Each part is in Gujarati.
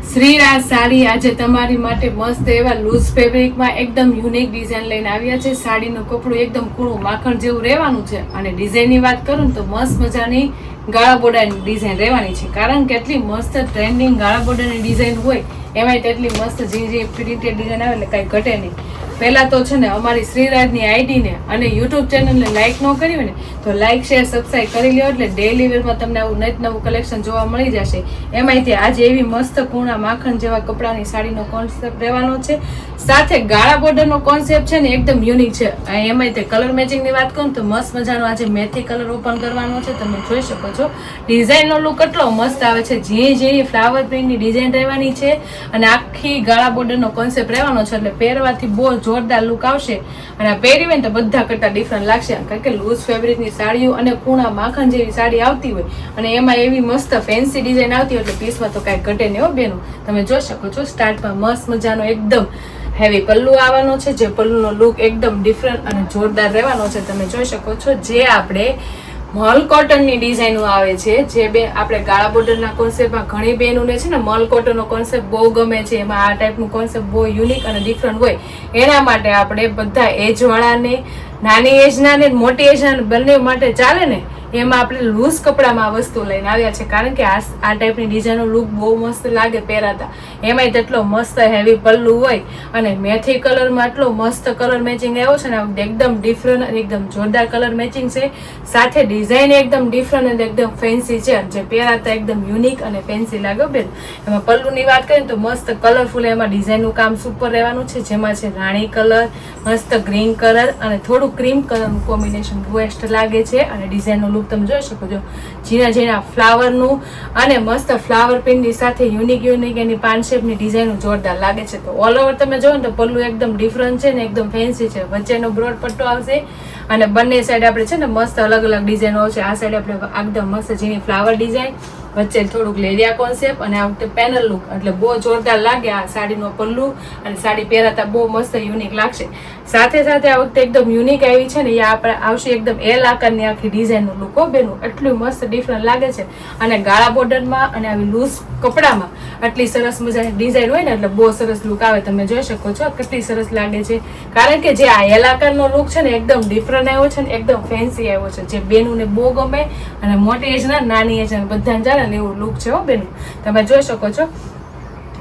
શ્રીરાજ સાડી આજે તમારી માટે મસ્ત એવા લૂઝ ફેબ્રિકમાં એકદમ યુનિક ડિઝાઇન લઈને આવ્યા છે. સાડીનું કપડું એકદમ કૂણું માખણ જેવું રહેવાનું છે અને ડિઝાઇનની વાત કરું ને તો મસ્ત મજાની ગાળા બોર્ડરની ડિઝાઇન રહેવાની છે. કારણ કે એટલી મસ્ત ટ્રેન્ડિંગ ગાળા બોર્ડરની ડિઝાઇન હોય એમાંય તેટલી મસ્ત જે પ્રિન્ટેડ ડિઝાઇન આવે એટલે કાંઈ ઘટે નહીં. પહેલાં તો છે ને અમારી શ્રીરાજની આઈડીને અને યુટ્યુબ ચેનલને લાઇક ન કરી હોય ને તો લાઇક શેર સબસ્ક્રાઈબ કરી લ્યો એટલે ડેઈલી વેરમાં તમને આવું નવું કલેક્શન જોવા મળી જશે. એમાંય આજે એવી મસ્ત કૂણા માખણ જેવા કપડાની સાડીનો કોન્સેપ્ટ રહેવાનો છે. સાથે ગાળા બોર્ડરનો કોન્સેપ્ટ છે ને એકદમ યુનિક છે. એમાંય તે કલર મેચિંગની વાત કરું તો મસ્ત મજાનો આજે મેથી કલર ઓપન કરવાનો છે. તમે જોઈ શકો છો ડિઝાઇનનો લુક કેટલો મસ્ત આવે છે. જે ફ્લાવર પ્રિન્ટની ડિઝાઇન રહેવાની છે અને આખી ગાળા બોર્ડરનો કોન્સેપ્ટ રહેવાનો છે એટલે પહેરવાથી બહુ જોરદાર લુક આવશે. અને આ પહેરી હોય ને તો બધા કરતા ડિફરન્ટ લાગશે. કારણ કે લૂઝ ફેબ્રિકની સાડીઓ અને કૂણા માખણ જેવી સાડી આવતી હોય અને એમાં એવી મસ્ત ફેન્સી ડિઝાઇન આવતી હોય એટલે પીસમાં તો કાંઈ ઘટે નહીં હો બેનું. તમે જોઈ શકો છો સ્ટાર્ટમાં મસ્ત મજાનો એકદમ હેવી પલ્લુ આવવાનો છે. જે પલ્લુનો લુક એકદમ ડિફરન્ટ અને જોરદાર રહેવાનો છે. તમે જોઈ શકો છો જે આપણે મલ કોટનની ડિઝાઇનો આવે છે. જે બે આપણે ગાળા બોર્ડરના કોન્સેપ્ટમાં ઘણી બહેનોને છે ને મલ કોટનનો કોન્સેપ્ટ બહુ ગમે છે. એમાં આ ટાઈપનું કોન્સેપ્ટ બહુ યુનિક અને ડિફરન્ટ હોય એના માટે આપણે બધા એજવાળાને નાની એજના ને મોટી એજના બંને માટે ચાલે ને એમાં આપણે લૂઝ કપડામાં વસ્તુ લઈને આવ્યા છે. કારણ કે આ ટાઈપની ડિઝાઇનનો લુક બહુ મસ્ત લાગે પહેરાતા. એમાંય તેટલો મસ્ત હેવી પલ્લુ હોય અને મેથી કલરમાં એટલો મસ્ત કલર મેચિંગ આવ્યો છે ને એકદમ ડિફરન્ટ અને એકદમ જોરદાર કલર મેચિંગ છે. સાથે ડિઝાઇન એકદમ ડિફરન્ટ અને એકદમ ફેન્સી છે. જે પહેરાતા એકદમ યુનિક અને ફેન્સી લાગે બેન. એમાં પલ્લુની વાત કરીએ તો મસ્ત કલરફુલ એમાં ડિઝાઇનનું કામ સુપર રહેવાનું છે. જેમાં છે રાણી કલર, મસ્ત ગ્રીન કલર અને થોડું ક્રીમ કલરનું કોમ્બિનેશન બેસ્ટ લાગે છે. અને ડિઝાઇનનો લુક તમે જોઈ શકો છો ઝીણા ઝીણા ફ્લાવરનું અને મસ્ત ફ્લાવર પ્રિન્ટની સાથે યુનિક એની પાન શેપની ડિઝાઇન જોરદાર લાગે છે. તો ઓલ ઓવર તમે જોવો ને તો પલ્લુ એકદમ ડિફરન્ટ છે ને એકદમ ફેન્સી છે. વચ્ચેનો બ્રોડ પટ્ટો આવશે અને બંને સાઈડ આપણે છે ને મસ્ત અલગ અલગ ડિઝાઇનો આવશે. આ સાઈડ આપણે એકદમ મસ્ત ઝીણી ફ્લાવર ડિઝાઇન, વચ્ચે થોડુંક લેરિયા કોન્સેપ્ટ અને આ વખતે પેનલ લુક એટલે બહુ જોરદાર લાગે. આ સાડીનો પલ્લુ અને સાડી પહેરાતા બહુ મસ્ત યુનિક લાગશે. સાથે સાથે આ વખતે એકદમ યુનિક આવી છે ને એ આપણે આવશે એકદમ એલ આકારની આખી ડિઝાઇનનું લુક હો બેનું. એટલું મસ્ત ડિફરન્ટ લાગે છે અને ગાળા બોર્ડરમાં અને આવી લૂઝ કપડામાં આટલી સરસ મજાની ડિઝાઇન હોય ને એટલે બહુ સરસ લુક આવે. તમે જોઈ શકો છો કેટલી સરસ લાગે છે. કારણ કે જે આ એલ આકારનો લુક છે ને એકદમ ડિફરન્ટ આવ્યો છે ને એકદમ ફેન્સી આવ્યો છે. જે બેનુને બહુ ગમે અને મોટી એજના નાની એજના બધાને જાણે ને એવું લુક છે હો બેનું. તમે જોઈ શકો છો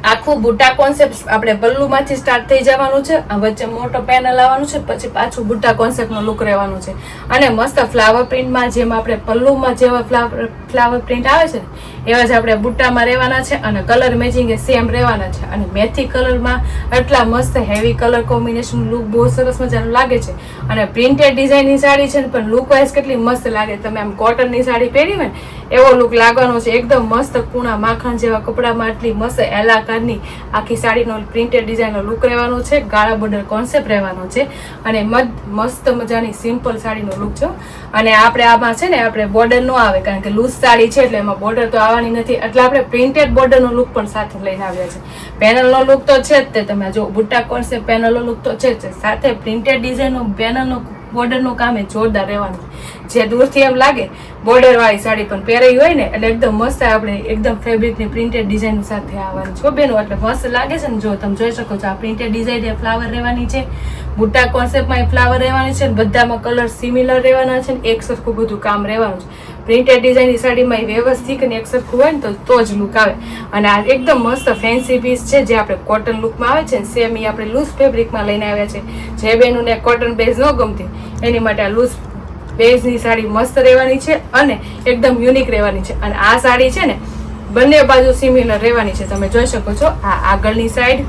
આખું બુટ્ટા કોન્સેપ્ટ આપણે પલ્લુમાંથી સ્ટાર્ટ થઈ જવાનું છે. વચ્ચે મોટો પેનલ આવવાનું છે, પછી પાછું બુટ્ટા કોન્સેપ્ટનો લુક રહેવાનું છે. અને મસ્ત ફ્લાવર પ્રિન્ટમાં જેમ આપણે પલ્લુમાં જેવા ફ્લાવર પ્રિન્ટ આવે છે એવા જ આપણે બુટ્ટામાં રહેવાના છે. અને કલર મેચિંગ એ સેમ રહેવાના છે. અને મેથી કલરમાં એટલા મસ્ત હેવી કલર કોમ્બિનેશન લુક બહુ સરસ મજાનું લાગે છે. અને પ્રિન્ટેડ ડિઝાઇનની સાડી છે ને પણ લુક વાઇઝ કેટલી મસ્ત લાગે. તમે આમ કોટનની સાડી પહેરી હોય ને એવો લુક લાગવાનો છે. એકદમ મસ્ત કૂણા માખણ જેવા કપડામાં એટલી મસ્ત એલાકારની આખી સાડીનો પ્રિન્ટેડ ડિઝાઇનનો લુક રહેવાનો છે. ગાળા બોર્ડર કોન્સેપ્ટ રહેવાનો છે અને મસ્ત મજાની સિમ્પલ સાડીનો લુક છે. અને આપણે આમાં છે ને આપણે બોર્ડર ન આવે કારણ કે લૂઝ સાડી છે એટલે એમાં બોર્ડર તો આવવાની નથી. એટલે આપણે પ્રિન્ટેડ બોર્ડરનો લુક પણ સાથે લઈને આવ્યા છે. પેનલનો લુક તો છે જ તે તમે જો બુટ્ટા કોન્સેપ્ટ પેનલનો લુક તો છે જ. સાથે પ્રિન્ટેડ ડિઝાઇનનો પેનલનો બોર્ડરનું કામ એ જોરદાર રહેવાનું. જે દૂરથી એમ લાગે બોર્ડર વાળી સાડી પણ પહેરાઈ હોય ને એટલે એકદમ મસ્ત આપણે એકદમ ફેબ્રિકની પ્રિન્ટેડ ડિઝાઇન સાથે આવવાની છો બેનો. એટલે મસ્ત લાગે છે ને જો તમે જોઈ શકો છો આ પ્રિન્ટેડ ડિઝાઇન એ ફ્લાવર રહેવાની છે. બુટ્ટા કોન્સેપ્ટમાં એ ફ્લાવર રહેવાની છે. બધામાં કલર સિમિલર રહેવાના છે ને એક સરખું બધું કામ રહેવાનું છે. પ્રિન્ટેડ ડિઝાઇનની સાડીમાં વ્યવસ્થિત અને એક સરખું હોય ને તો જ લુક આવે. અને આ એકદમ મસ્ત ફેન્સી પીસ છે જે આપણે કોટન લુકમાં આવે છે ને સેમ એ આપણે લૂઝ ફેબ્રિકમાં લઈને આવ્યા છે. જે બેનુને કોટન બેઝ ન ગમતી એની માટે આ લૂઝ બેઝની સાડી મસ્ત રહેવાની છે અને એકદમ યુનિક રહેવાની છે. અને આ સાડી છે ને બંને બાજુ સિમિલર રહેવાની છે. તમે જોઈ શકો છો આ આગળની સાઈડ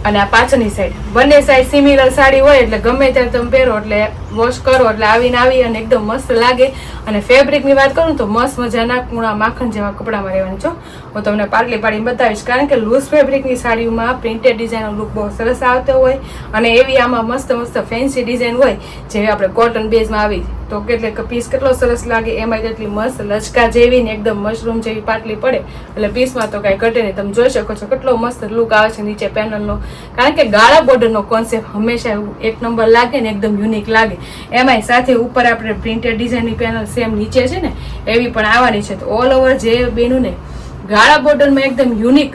અને આ પાછળની સાઈડ બંને સાઈડ સિમિલર સાડી હોય એટલે ગમે ત્યારે તમે પહેરો એટલે વોશ કરો એટલે આવીને આવી અને એકદમ મસ્ત લાગે. અને ફેબ્રિકની વાત કરું તો મસ્ત મજાના કૂણા માખણ જેવા કપડામાં રહેવાની છો. હું તમને પાટલી પાડીને બતાવીશ કારણ કે લૂઝ ફેબ્રિકની સાડીઓમાં પ્રિન્ટેડ ડિઝાઇનનો લુક બહુ સરસ આવતો હોય અને એવી આમાં મસ્ત મસ્ત ફેન્સી ડિઝાઇન હોય જેવી આપણે કોટન બેઝમાં આવી તો એટલે પીસ કેટલો સરસ લાગે. એમાં જેટલી મસ્ત લચકા જેવી ને એકદમ મશરૂમ જેવી પાટલી પડે એટલે પીસમાં તો કાંઈ ઘટે નહીં. તમે જોઈ શકો છો કેટલો મસ્ત લુક આવે છે નીચે પેનલનો. કારણ કે ગાળા બોર્ડરનો કોન્સેપ્ટ હંમેશા એક નંબર લાગે ને એકદમ યુનિક લાગે. એમાંય સાથે ઉપર આપણે પ્રિન્ટેડ ડિઝાઇનની પેનલ સેમ નીચે છે ને એવી પણ આવવાની છે. તો ઓલ ઓવર જે બેનું ને ગાળા બોર્ડરમાં એકદમ યુનિક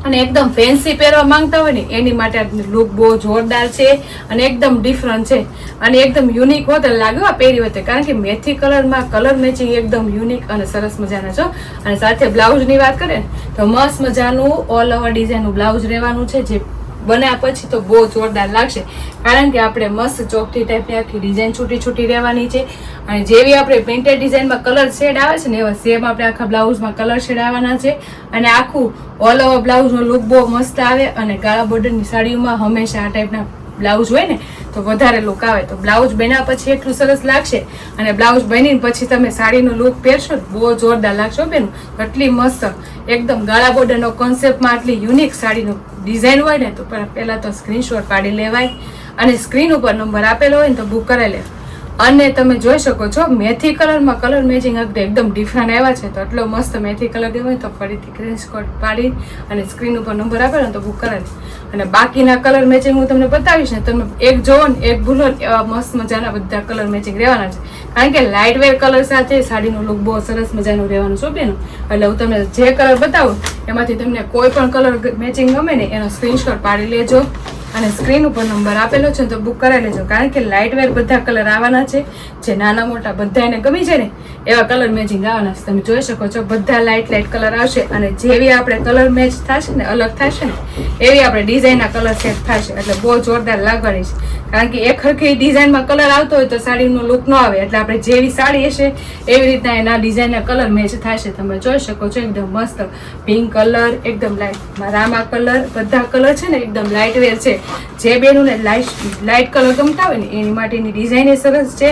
અને એકદમ ફેન્સી પહેરવા માંગતા હોય ને એની માટે લુક બહુ જોરદાર છે અને એકદમ ડિફરન્ટ છે અને એકદમ યુનિક હોત લાગે પહેરી હોય કારણ કે મેથી કલરમાં કલર મેચિંગ એકદમ યુનિક અને સરસ મજાના છો. અને સાથે બ્લાઉઝની વાત કરીએ તો મસ્ત મજાનું ઓલ ઓવર ડિઝાઇનનું બ્લાઉઝ રહેવાનું છે જે બન્યા પછી તો બહુ જોરદાર લાગશે કારણ કે આપણે મસ્ત ચોકટી ટાઈપની આખી ડિઝાઇન છૂટી છૂટી રહેવાની છે અને જેવી આપણે પ્રિન્ટેડ ડિઝાઇનમાં કલર શેડ આવે છે ને એવા સેમ આપણે આખા બ્લાઉઝમાં કલર શેડ આવવાના છે અને આખું ઓલ ઓવર બ્લાઉઝનો લુક બહુ મસ્ત આવે અને કાળા બોર્ડરની સાડીઓમાં હંમેશા આ ટાઈપના બ્લાઉઝ હોય ને તો વધારે લુક આવે. તો બ્લાઉઝ બન્યા પછી એટલું સરસ લાગશે અને બ્લાઉઝ બનીને પછી તમે સાડીનો લુક પહેરશો બહુ જોરદાર લાગશો બેન. એટલી મસ્ત એકદમ ગાળા બોર્ડરનો કોન્સેપ્ટમાં આટલી યુનિક સાડીનો ડિઝાઇન હોય ને તો પહેલાં તો સ્ક્રીનશોટ પાડી લેવાય અને સ્ક્રીન ઉપર નંબર આપેલો હોય ને તો બુક કરાવી લેવાય. અને તમે જોઈ શકો છો મેથી કલરમાં કલર મેચિંગ એકદમ ડિફરન્ટ આવ્યા છે તો એટલો મસ્ત મેથી કલર દેવો હોય તો ફરીથી સ્ક્રીનશોટ પાડી અને સ્ક્રીન ઉપર નંબર આપેલો ને તો બુક કરાવી. અને બાકીના કલર મેચિંગ હું તમને બતાવીશ ને તમે એક જોવો ને એક ભૂલો એવા મસ્ત મજાના બધા કલર મેચિંગ રહેવાના છે કારણ કે લાઇટ વેર કલર સાથે સાડીનું લુક બહુ સરસ મજાનું રહેવાનું છે બેન. એટલે હું તમને જે કલર બતાવું એમાંથી તમને કોઈ પણ કલર મેચિંગ ગમે ને એનો સ્ક્રીનશોટ પાડી લેજો અને સ્ક્રીન ઉપર નંબર આપેલો છે તો બુક કરાવી લેજો કારણ કે લાઇટ વેર બધા કલર આવવાના છે જે નાના મોટા બધા એને ગમી છે ને એવા કલર મેચિંગ આવવાના છે. તમે જોઈ શકો છો બધા લાઇટ કલર આવશે અને જેવી આપણે કલર મેચ થશે ને અલગ થશે ને એવી આપણે ડિઝાઇનના કલર સેટ થશે એટલે બહુ જોરદાર લાગવાની છે કારણ કે એક હરખી ડિઝાઇનમાં કલર આવતો હોય તો સાડીનો લુક ન આવે એટલે આપણે જેવી સાડી હશે એવી રીતના એના ડિઝાઇનના કલર મેચ થશે. તમે જોઈ શકો છો એકદમ મસ્ત પિંક કલર એકદમ લાઇટ રામા કલર બધા કલર છે ને એકદમ લાઇટ વેર છે. જે બેનુંને લાઇટ કલર ગમતા હોય ને એની માટેની ડિઝાઇન એ સરસ છે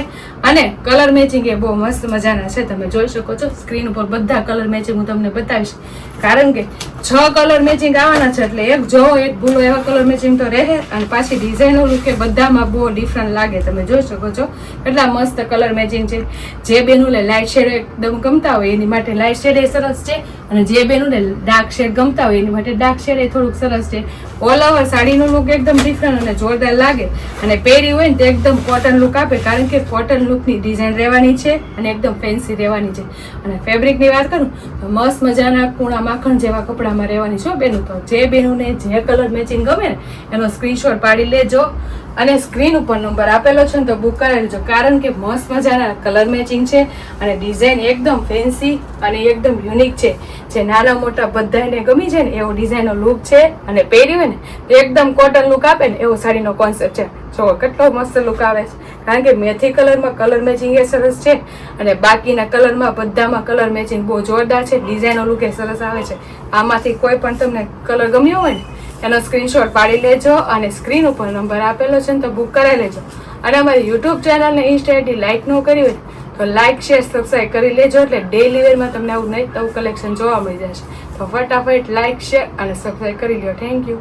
અને કલર મેચિંગ એ બહુ મસ્ત મજાના છે. તમે જોઈ શકો છો સ્ક્રીન ઉપર બધા કલર મેચિંગ હું તમને બતાવીશ કારણ કે 6 કલર મેચિંગ આવવાના છે એટલે એક જો એક ભૂલો એવા કલર મેચિંગ તો રહે અને પાછી ડિઝાઇનો લુક એ બધામાં બહુ ડિફરન્ટ લાગે. તમે જોઈ શકો છો કેટલા મસ્ત કલર મેચિંગ છે. જે બેનુંને લાઇટ શેડ એકદમ ગમતા હોય એની માટે લાઇટ શેડ એ સરસ છે અને જે બેનુંને ડાર્ક શેડ ગમતા હોય એની માટે ડાર્ક શેડ એ થોડુંક સરસ છે. ઓલ ઓવર સાડીનો લુક એકદમ ડિફરન્ટ અને જોરદાર લાગે અને પહેરી હોય ને તો એકદમ કોટન લુક આપે કારણ કે કોટન લુકની ડિઝાઇન રહેવાની છે અને એકદમ ફેન્સી રહેવાની છે. અને ફેબ્રિકની વાત કરું તો મસ્ત મજાના કૂણા માખણ જેવા કપડામાં રહેવાની છે બેનું. તો જે બેનુંને જે કલર મેચિંગ ગમે ને એનો સ્ક્રીનશોટ પાડી લેજો અને સ્ક્રીન ઉપર નંબર આપેલો છે ને તો બુક કરાવી લેજો કારણ કે મસ્ત મજાના કલર મેચિંગ છે અને ડિઝાઇન એકદમ ફેન્સી અને એકદમ યુનિક છે. જે નાના મોટા બધાને ગમી છે ને એવો ડિઝાઇનનો લુક છે અને પહેરી હોય ને તો એકદમ કોટન લુક આપે ને એવો સાડીનો કોન્સેપ્ટ છે. જો કેટલો મસ્ત લુક આવે છે કારણ કે મેથી કલરમાં કલર મેચિંગ એ સરસ છે અને બાકીના કલરમાં બધામાં કલર મેચિંગ બહુ જોરદાર છે. ડિઝાઇનનો લુક એ સરસ આવે છે. આમાંથી કોઈ પણ તમને કલર ગમ્યો હોય ને એનો સ્ક્રીનશોટ પાડી લેજો અને સ્ક્રીન ઉપર નંબર આપેલો છે ને તો બુક કરાવી લેજો. અને અમારી યુટ્યુબ ચેનલને ઇન્સ્ટા આઈડી લાઇક ન કરી હોય તો લાઇક શેર સબસ્ક્રાઈબ કરી લેજો એટલે ડેઈલી વેરમાં તમને આવું નહીં નવું કલેક્શન જોવા મળી જશે. તો ફટાફટ લાઇક શેર અને સબસ્ક્રાઈબ કરી લો. Thank you.